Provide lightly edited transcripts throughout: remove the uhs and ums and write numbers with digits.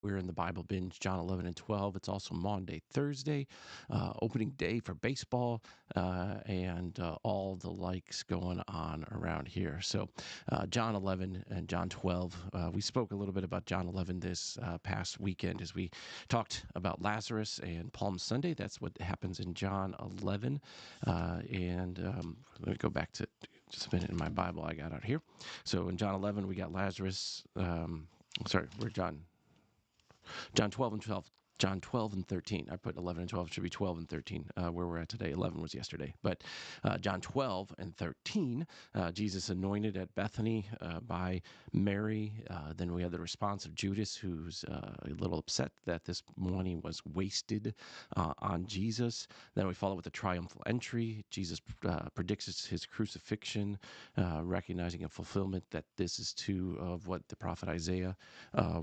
We're in the Bible Binge, John 11 and 12. It's also Maundy, Thursday, opening day for baseball, and all the likes going on around here. So, John 11 and John 12. We spoke a little bit about John 11 this past weekend as we talked about Lazarus and Palm Sunday. That's what happens in John 11. Let me go back to just a minute in my Bible I got out here. So, in John 11, we got Lazarus. We're John 12 and 12. John 12 and 13. I put 11 and 12. It should be 12 and 13 where we're at today. 11 was yesterday. But John 12 and 13, Jesus anointed at Bethany by Mary. Then we have the response of Judas, who's a little upset that this money was wasted on Jesus. Then we follow with the triumphal entry. Jesus predicts his crucifixion, recognizing a fulfillment that this is true of what the prophet Isaiah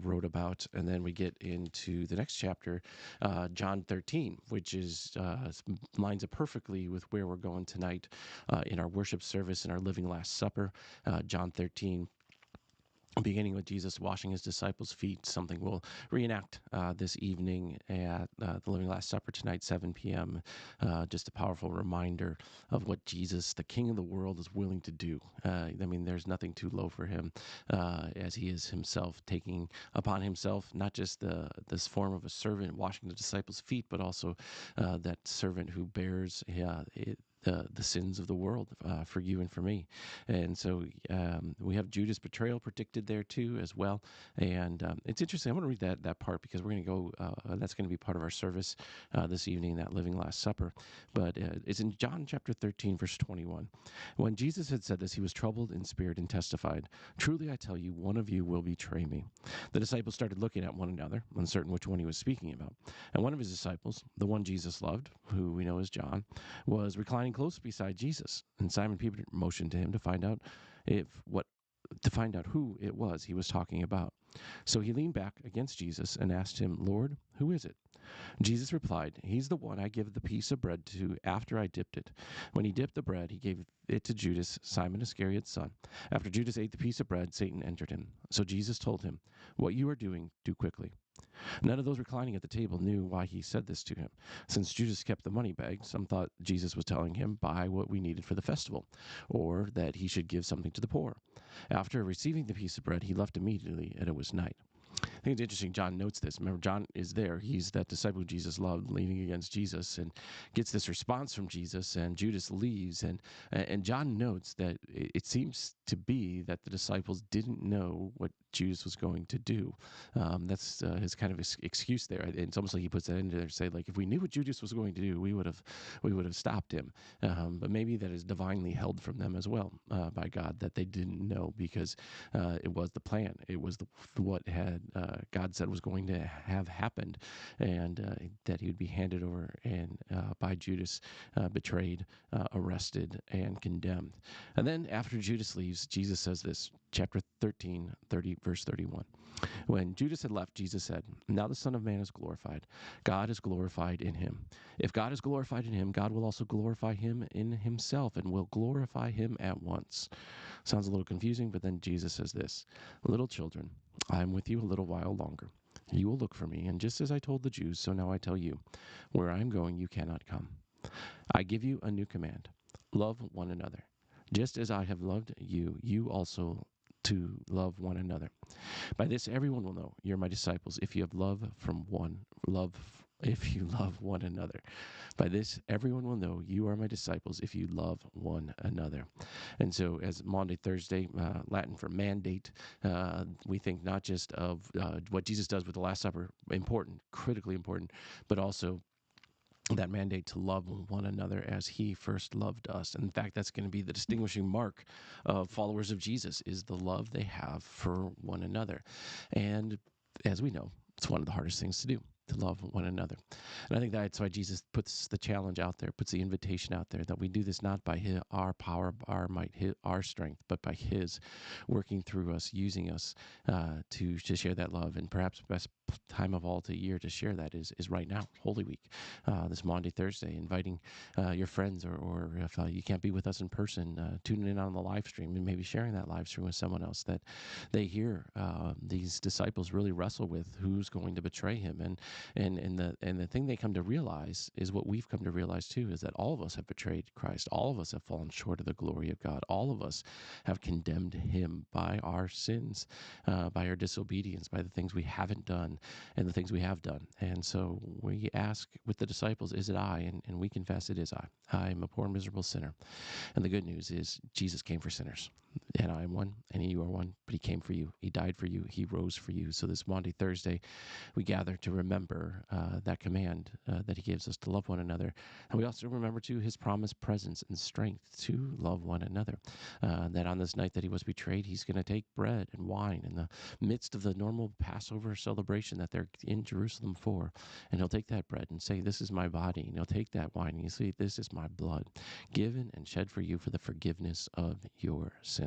wrote about. And then we get into the next chapter, John 13, which lines up perfectly with where we're going tonight in our worship service and our Living Last Supper. John 13, beginning with Jesus washing his disciples' feet, something we'll reenact this evening at the Living Last Supper tonight, 7 p.m. Just a powerful reminder of what Jesus, the King of the world, is willing to do. There's nothing too low for him, as he is himself taking upon himself not just this form of a servant washing the disciples' feet, but also that servant who bears the sins of the world for you and for me. And so we have Judas' betrayal predicted there too as well. And it's interesting. I want to read that part because we're going to go, that's going to be part of our service this evening, that Living Last Supper. But it's in John chapter 13, verse 21. When Jesus had said this, he was troubled in spirit and testified, "Truly I tell you, one of you will betray me." The disciples started looking at one another, uncertain which one he was speaking about. And one of his disciples, the one Jesus loved, who we know as John, was reclining close beside Jesus. And Simon Peter motioned to him to find out who it was he was talking about. So he leaned back against Jesus and asked him, "Lord, who is it?" Jesus replied, "He's the one I give the piece of bread to after I dipped it." When he dipped the bread, he gave it to Judas, Simon Iscariot's son. After Judas ate the piece of bread, Satan entered him. So Jesus told him, "What you are doing, do quickly." None of those reclining at the table knew why he said this to him. Since Judas kept the money bag, some thought Jesus was telling him, "Buy what we needed for the festival," or that he should give something to the poor. After receiving the piece of bread, he left immediately, and it was night. I think it's interesting John notes this. Remember, John is there. He's that disciple who Jesus loved, leaning against Jesus, and gets this response from Jesus, and Judas leaves. And John notes that it seems to be that the disciples didn't know what Judas was going to do. That's his kind of excuse there. And it's almost like he puts that in there to say, like, if we knew what Judas was going to do, we would have stopped him. But maybe that is divinely held from them as well by God, that they didn't know, because it was the plan. It was what had God said was going to have happened, and that he would be handed over and by Judas, betrayed, arrested, and condemned. And then after Judas leaves, Jesus says this, chapter 13, verse 31. When Judas had left, Jesus said, "Now the Son of Man is glorified. God is glorified in him. If God is glorified in him, God will also glorify him in himself and will glorify him at once." Sounds a little confusing, but then Jesus says this, "Little children, I am with you a little while longer. You will look for me, and just as I told the Jews, so now I tell you, where I am going, you cannot come. I give you a new command. Love one another. Just as I have loved you, you also to love one another. By this everyone will know you're my disciples if you have if you love one another. By this everyone will know you are my disciples if you love one another." And so, as Maundy, Thursday, Latin for mandate, we think not just of what Jesus does with the Last Supper, important, critically important, but also that mandate to love one another as he first loved us. And in fact, that's going to be the distinguishing mark of followers of Jesus, is the love they have for one another. And as we know, it's one of the hardest things to do. to love one another. And I think that's why Jesus puts the challenge out there, puts the invitation out there, that we do this not by our power, our might, our strength, but by His working through us, using us to share that love. And perhaps the best time of all to year to share that is right now, Holy Week, this Maundy Thursday, inviting your friends, or if you can't be with us in person, tuning in on the live stream and maybe sharing that live stream with someone else, that they hear these disciples really wrestle with who's going to betray Him. And the thing they come to realize is what we've come to realize too, is that all of us have betrayed Christ. All of us have fallen short of the glory of God. All of us have condemned Him by our sins, by our disobedience, by the things we haven't done and the things we have done. And so we ask with the disciples, is it I? And we confess it is I. I am a poor, miserable sinner. And the good news is Jesus came for sinners. And I am one, and you are one, but He came for you. He died for you. He rose for you. So this Maundy Thursday, we gather to remember that command that He gives us to love one another. And we also remember, too, His promised presence and strength to love one another. That on this night that He was betrayed, He's going to take bread and wine in the midst of the normal Passover celebration that they're in Jerusalem for. And He'll take that bread and say, this is my body. And He'll take that wine and He'll say, this is my blood, given and shed for you for the forgiveness of your sins.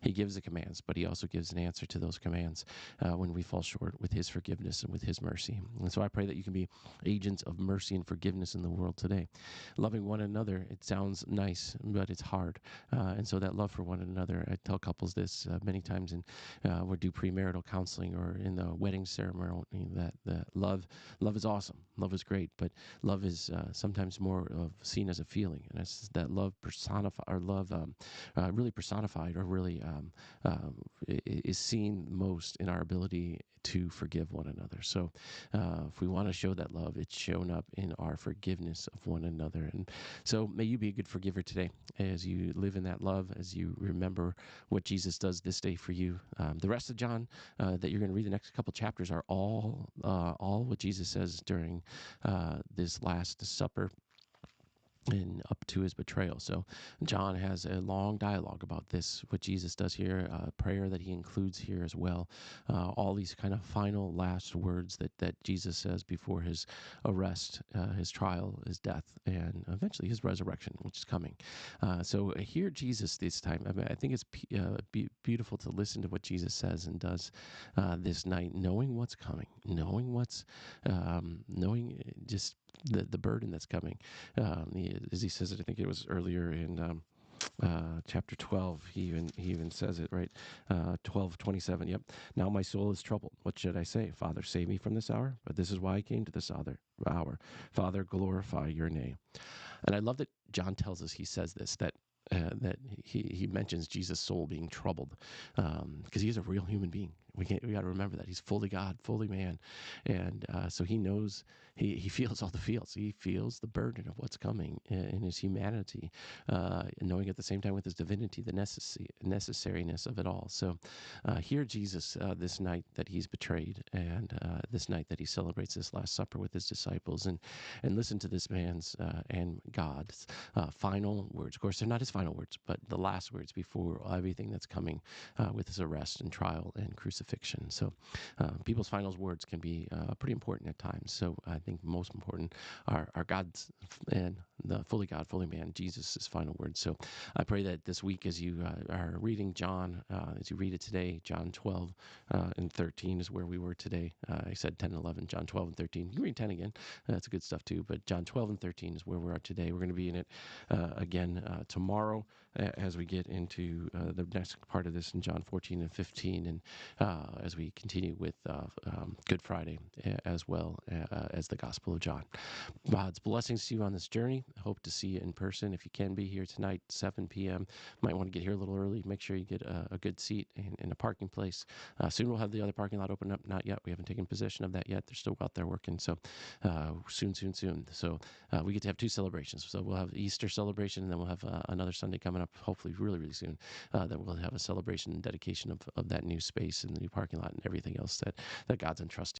He gives the commands, but He also gives an answer to those commands when we fall short, with His forgiveness and with His mercy. And so I pray that you can be agents of mercy and forgiveness in the world today. Loving one another, it sounds nice, but it's hard. And so that love for one another, I tell couples this many times, and we do premarital counseling or in the wedding ceremony, that love is awesome. Love is great, but love is sometimes more of seen as a feeling. And it's that love personified, or love really personified, or really is seen most in our ability to forgive one another. So if we want to show that love, it's shown up in our forgiveness of one another. And so may you be a good forgiver today as you live in that love, as you remember what Jesus does this day for you. The rest of John that you're going to read, the next couple chapters, are all what Jesus says during this Last Supper and up to His betrayal. So John has a long dialogue about this, what Jesus does here, prayer that he includes here as well, all these kind of final last words that Jesus says before His arrest, His trial, His death, and eventually His resurrection, which is coming. So hear Jesus this time. I mean, I think it's beautiful to listen to what Jesus says and does this night, knowing what's coming, knowing just the burden that's coming. As He says it, I think it was earlier in chapter 12, he even says it, right? 12:27. Yep. Now my soul is troubled. What should I say? Father, save me from this hour. But this is why I came to this other hour. Father, glorify your name. And I love that John tells us, he says this, that he mentions Jesus' soul being troubled, because He's a real human being. We got to remember that He's fully God, fully man, and so He knows, he feels all the feels. He feels the burden of what's coming in His humanity, knowing at the same time with His divinity the necessariness of it all. So hear Jesus this night that He's betrayed, and this night that He celebrates this Last Supper with His disciples, and listen to this man's and God's final words. Of course, they're not His final words, but the last words before everything that's coming with His arrest and trial and crucifixion. So people's final words can be pretty important at times. So I think most important are God's, and the fully God, fully man, Jesus' final words. So I pray that this week, as you are reading John, as you read it today, John 12 and 13 is where we were today. I said 10 and 11, John 12 and 13. You can read 10 again. That's good stuff too. But John 12 and 13 is where we are today. We're going to be in it again tomorrow as we get into the next part of this in John 14 and 15, and as we continue with Good Friday as well as the Gospel of John. God's blessings to you on this journey. I hope to see you in person. If you can be here tonight, 7 p.m., might want to get here a little early. Make sure you get a good seat in a parking place. Soon we'll have the other parking lot open up. Not yet. We haven't taken possession of that yet. They're still out there working. So soon. So we get to have two celebrations. So we'll have Easter celebration, and then we'll have another Sunday coming up, hopefully really, really soon, that we'll have a celebration and dedication of that new space and the new parking lot and everything else that God's entrusted